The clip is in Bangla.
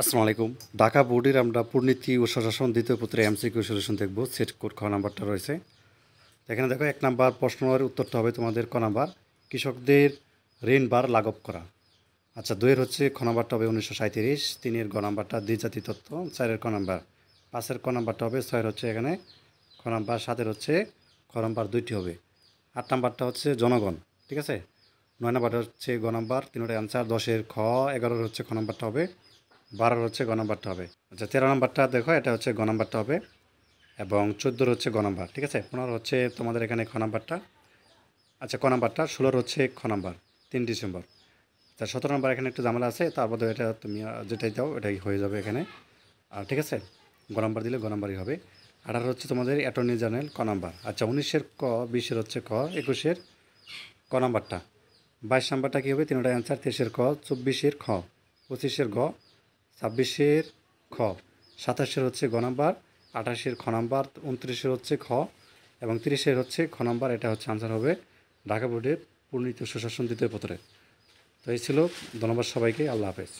আসসালামু আলাইকুম। ঢাকা বোর্ডের আমরা পূর্ণনীতি ও স্বশাসন দ্বিতীয় পত্রে এমসিকিউ সলিউশন দেখব। সেট কোড খ নাম্বারটা রয়েছে। এখানে দেখো 1 নাম্বার প্রশ্নের উত্তরটা হবে তোমাদের ক নাম্বার, কৃষকদের ঋণ ভার লাঘব করা। আচ্ছা, 2 এর হচ্ছে খ নাম্বারটা হবে 1937, 3 এর গ নাম্বারটা দ্বিজাতি তত্ত্ব, 4 এর ক নাম্বার, 5 এর ক নাম্বারটা হবে, 6 এর হচ্ছে এখানে খ নাম্বার, 7 এর হচ্ছে খ নাম্বার 2টি হবে, 8 নাম্বারটা হচ্ছে জনগণ, ঠিক আছে। 9 নাম্বারটা হচ্ছে গ নাম্বার, 3টাই আনসার, 10 এর খ, 11 এর হচ্ছে খ নাম্বারটা হবে, 12 হচ্ছে গ নাম্বারটা হবে। আচ্ছা, 13 নাম্বারটা দেখো, এটা হচ্ছে গ নাম্বারটা হবে এবং 14 হচ্ছে গ নাম্বার, ঠিক আছে। 15 হচ্ছে তোমাদের এখানে খ নাম্বারটা, আচ্ছা ক নাম্বারটা, 16 হচ্ছে খ নাম্বার 3 ডিসেম্বর। তা 17 নাম্বার এখানে একটু ঝামেলা আছে, তারপর এটা তুমি যেটাই দাও এটাই হয়ে যাবে এখানে, আর ঠিক আছে। গ নাম্বার দিলে গ নাম্বারই হবে। 18 হচ্ছে তোমাদের অ্যাটর্নি জেনারেল, ক নাম্বার। আচ্ছা, 19-এর ক, 20-এর হচ্ছে খ, 21-এর ক নাম্বারটা, 22 নাম্বারটা কী হবে, 3টাই অ্যান্সার, 23-এর খ, 24-এর খ, 25-এর গ, 26-এর খ, 27-এর হচ্ছে গ নাম্বার, 28-এর খ নাম্বার, 29-এর হচ্ছে খ এবং 30-এর হচ্ছে খ নাম্বার। এটা হচ্ছে আনসার হবে ঢাকা বোর্ডের পূর্ণনীতি ও সুশাসন দ্বিতীয় পত্রে। তো এই ছিল। ধন্যবাদ সবাইকে। আল্লাহ হাফেজ।